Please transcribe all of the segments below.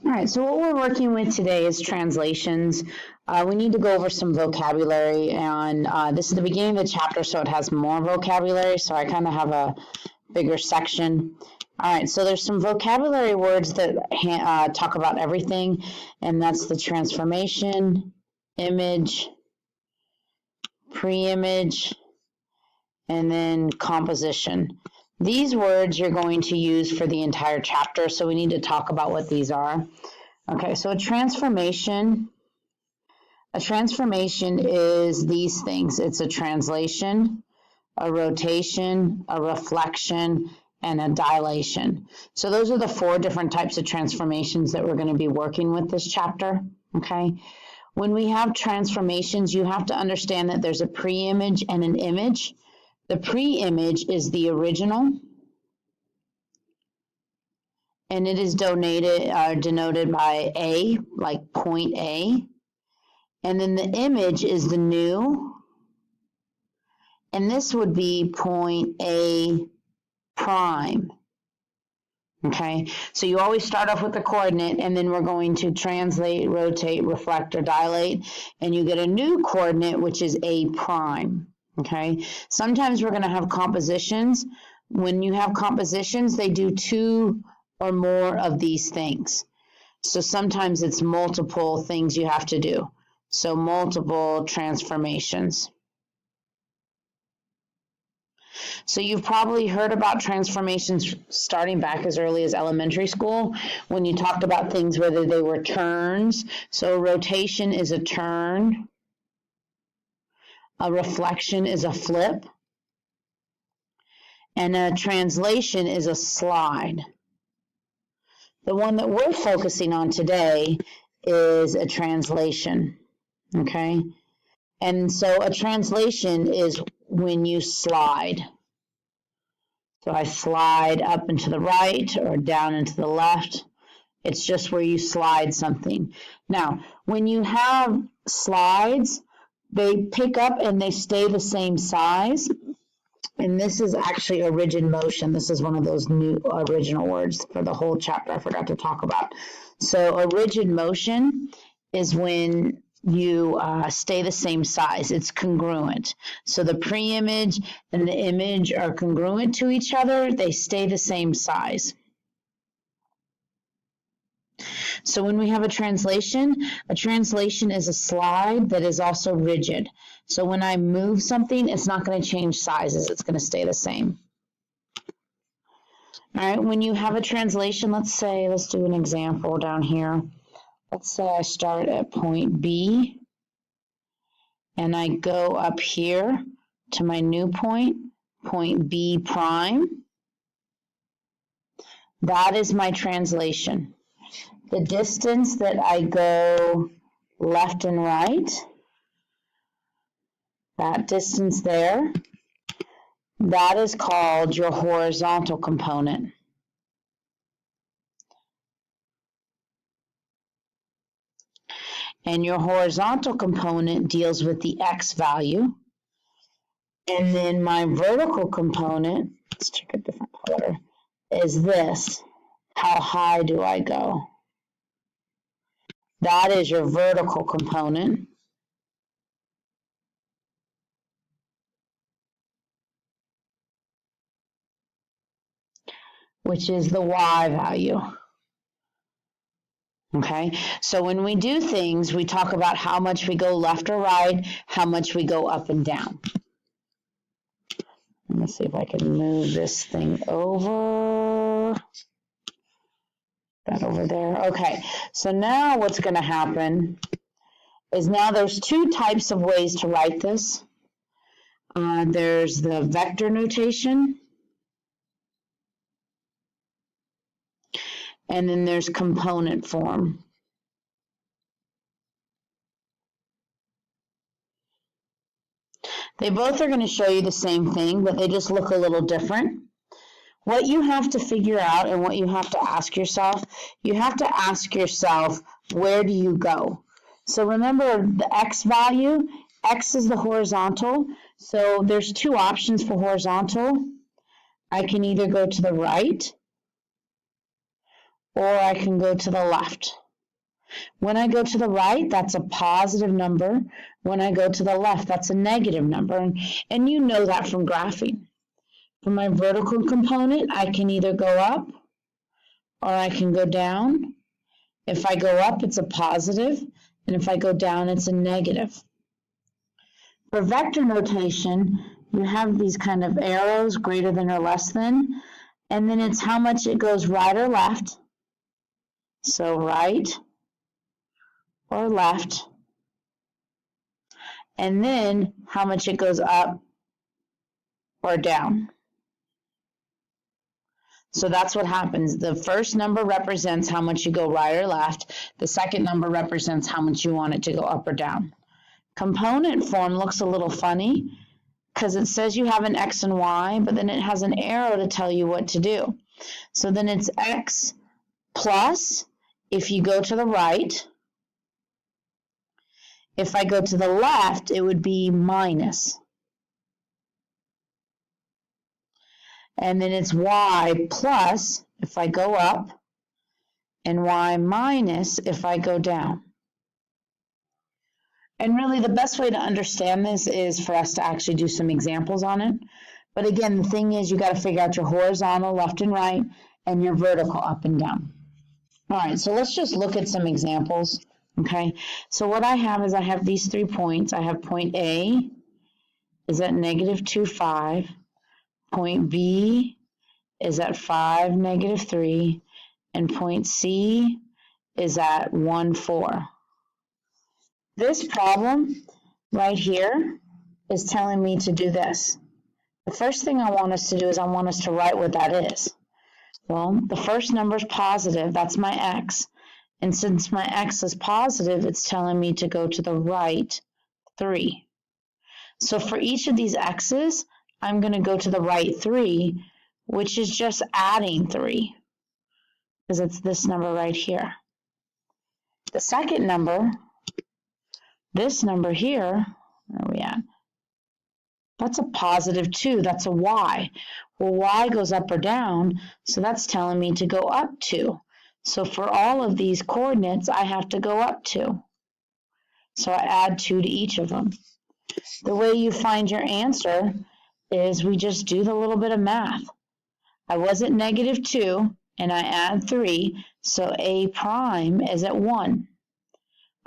All right, so what we're working with today is translations. We need to go over some vocabulary, and this is the beginning of the chapter, so it has more vocabulary, so I kind of have a bigger section. All right, so there's some vocabulary words that talk about everything, and that's the transformation, image, pre-image, and then composition. These words you're going to use for the entire chapter, so we need to talk about what these are. Okay, so a transformation is these things. It's a translation, a rotation, a reflection, and a dilation. So those are the 4 different types of transformations that we're going to be working with this chapter, okay? When we have transformations, you have to understand that there's a pre-image and an image. The pre-image is the original, and it is denoted by A, like point A. And then the image is the new, and this would be point A prime. Okay, so you always start off with the coordinate, and then we're going to translate, rotate, reflect, or dilate, and you get a new coordinate, which is A prime. Okay, sometimes we're going to have compositions. When you have compositions, they do 2 or more of these things. So sometimes it's multiple things you have to do. So multiple transformations. So you've probably heard about transformations starting back as early as elementary school when you talked about things, whether they were turns. So rotation is a turn. A reflection is a flip, and a translation is a slide. The one that we're focusing on today is a translation, okay? And so a translation is when you slide. So I slide up and to the right or down and to the left. It's just where you slide something. Now, when you have slides, they pick up and they stay the same size. And this is actually a rigid motion. This is one of those new original words for the whole chapter I forgot to talk about. So a rigid motion is when you stay the same size. It's congruent. So the pre-image and the image are congruent to each other. They stay the same size. So when we have a translation is a slide that is also rigid. So when I move something, it's not going to change sizes. It's going to stay the same. All right, when you have a translation, let's do an example down here. Let's say I start at point B and I go up here to my new point, point B prime. That is my translation. The distance that I go left and right, that distance there, that is called your horizontal component. And your horizontal component deals with the x value. And then my vertical component, let's check a different color, is this. How high do I go? That is your vertical component. Which is the y value. Okay, so when we do things, we talk about how much we go left or right, how much we go up and down. Let me see if I can move this thing over. That over there. Okay, so now what's going to happen is now there's 2 types of ways to write this. There's the vector notation, and then there's component form. They both are going to show you the same thing, but they just look a little different. What you have to figure out and what you have to ask yourself, where do you go? So remember the x value, x is the horizontal. So there's 2 options for horizontal. I can either go to the right or I can go to the left. When I go to the right, that's a positive number. When I go to the left, that's a negative number. And you know that from graphing. For my vertical component, I can either go up or I can go down. If I go up, it's a positive, and if I go down, it's a negative. For vector notation, you have these kind of arrows, greater than or less than, and then it's how much it goes right or left. So right or left, and then how much it goes up or down. So that's what happens. The first number represents how much you go right or left. The second number represents how much you want it to go up or down. Component form looks a little funny because it says you have an X and Y, but then it has an arrow to tell you what to do. So then it's X plus if you go to the right. If I go to the left, it would be minus. And then it's Y plus if I go up, and Y minus if I go down. And really the best way to understand this is for us to actually do some examples on it. But again, the thing is you got to figure out your horizontal left and right and your vertical up and down. All right, so let's just look at some examples. Okay, so what I have is I have these 3 points. I have point A is at negative 2, 5. Point B is at 5, negative 3. And point C is at 1, 4. This problem right here is telling me to do this. The first thing I want us to do is I want us to write what that is. Well, the first number is positive, that's my X. And since my X is positive, it's telling me to go to the right 3. So for each of these X's, I'm going to go to the right 3, which is just adding 3, because it's this number right here. The second number, this number here, where are we at? That's a positive 2, that's a Y. Well, Y goes up or down, so that's telling me to go up 2. So for all of these coordinates, I have to go up 2. So I add 2 to each of them. The way you find your answer is we just do the little bit of math. I was at negative 2, and I add 3, so A prime is at 1.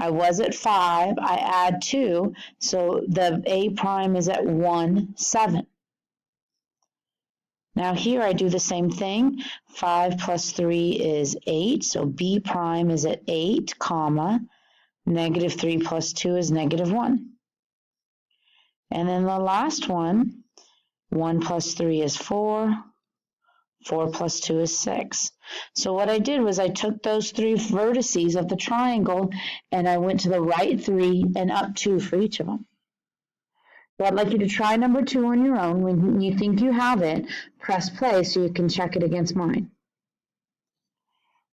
I was at 5, I add 2, so the A prime is at 1, 7. Now here I do the same thing. 5 plus 3 is 8, so B prime is at 8, comma, negative 3 plus 2 is negative 1. And then the last one, 1 plus 3 is 4, 4 plus 2 is 6. So what I did was I took those 3 vertices of the triangle and I went to the right 3 and up 2 for each of them. So I'd like you to try number 2 on your own. When you think you have it, press play so you can check it against mine.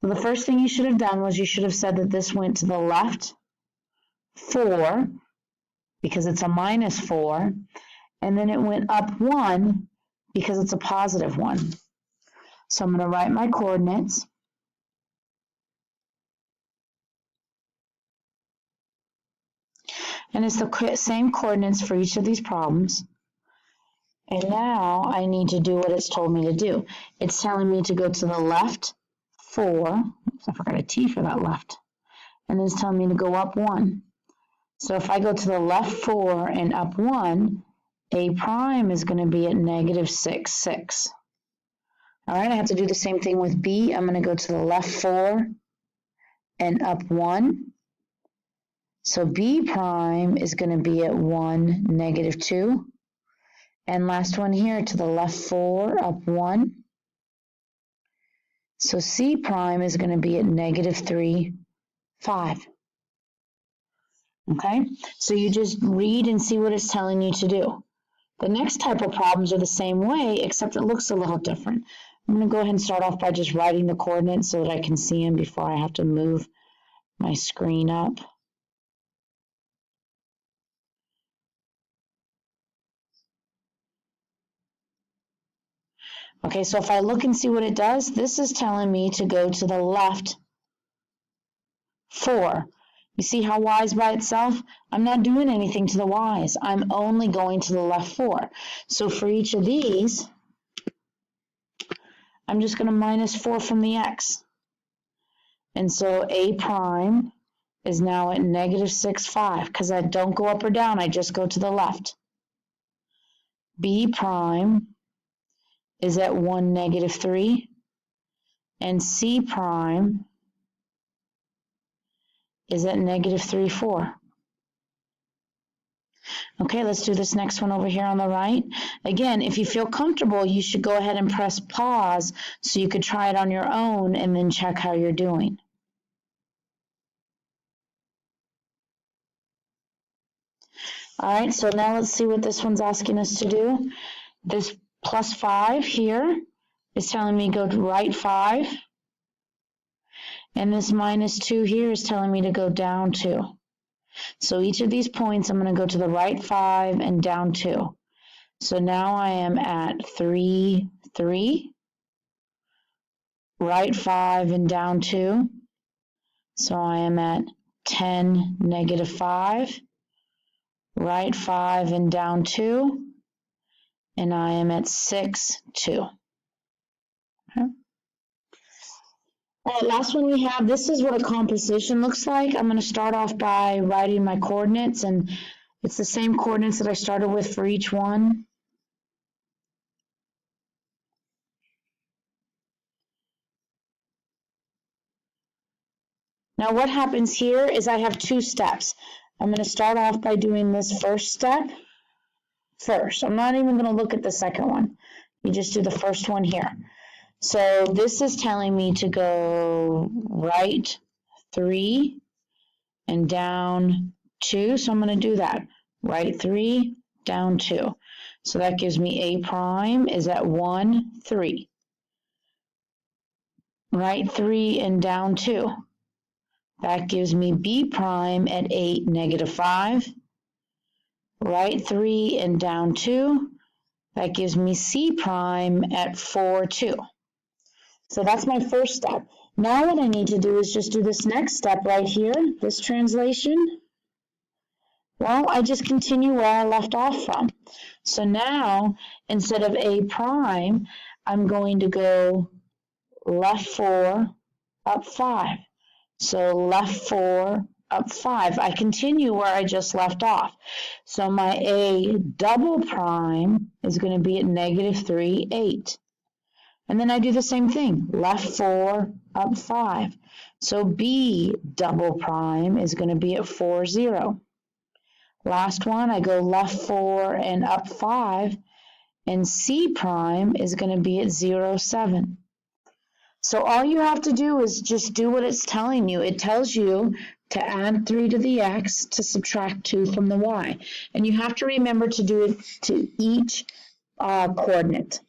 So the first thing you should have done was you should have said that this went to the left 4 because it's a minus 4, and then it went up 1 because it's a positive 1. So I'm going to write my coordinates. And it's the same coordinates for each of these problems. And now I need to do what it's told me to do. It's telling me to go to the left 4. Oops, I forgot a T for that left. And it's telling me to go up 1. So if I go to the left 4 and up 1, A prime is going to be at negative 6, 6. All right, I have to do the same thing with B. I'm going to go to the left 4 and up 1. So B prime is going to be at 1, negative 2. And last one here, to the left 4, up 1. So C prime is going to be at negative 3, 5. Okay, so you just read and see what it's telling you to do. The next type of problems are the same way, except it looks a little different. I'm going to go ahead and start off by just writing the coordinates so that I can see them before I have to move my screen up. Okay, so if I look and see what it does, this is telling me to go to the left 4. You see how y is by itself? I'm not doing anything to the y's. I'm only going to the left 4. So for each of these, I'm just going to minus 4 from the x. And so a prime is now at negative 6, 5, because I don't go up or down, I just go to the left. B prime is at 1, negative 3, and C prime is at negative 3, 4. Okay, let's do this next one over here on the right. Again, if you feel comfortable, you should go ahead and press pause so you could try it on your own and then check how you're doing. All right, so now let's see what this one's asking us to do. This plus 5 here is telling me go to right 5. And this minus 2 here is telling me to go down 2. So each of these points, I'm going to go to the right 5 and down 2. So now I am at 3, 3, right 5 and down 2. So I am at 10, negative 5, right 5 and down 2, and I am at 6, 2. Okay. All right, last one we have, this is what a composition looks like. I'm going to start off by writing my coordinates, and it's the same coordinates that I started with for each one. Now what happens here is I have 2 steps. I'm going to start off by doing this first step first. I'm not even going to look at the second one. You just do the first one here. So this is telling me to go right 3 and down 2. So I'm going to do that. Right 3, down 2. So that gives me A prime is at 1, 3. Right 3 and down 2. That gives me B prime at 8, negative 5. Right 3 and down 2. That gives me C prime at 4, 2. So that's my first step. Now what I need to do is just do this next step right here, this translation. Well, I just continue where I left off from. So now, instead of A prime, I'm going to go left 4, up 5. So left 4, up 5. I continue where I just left off. So my A double prime is going to be at negative 3, 8. And then I do the same thing, left 4, up 5. So B double prime is going to be at 4, 0. Last one, I go left 4 and up 5, and C prime is going to be at 0, 7. So all you have to do is just do what it's telling you. It tells you to add 3 to the x, to subtract 2 from the y. And you have to remember to do it to each coordinate.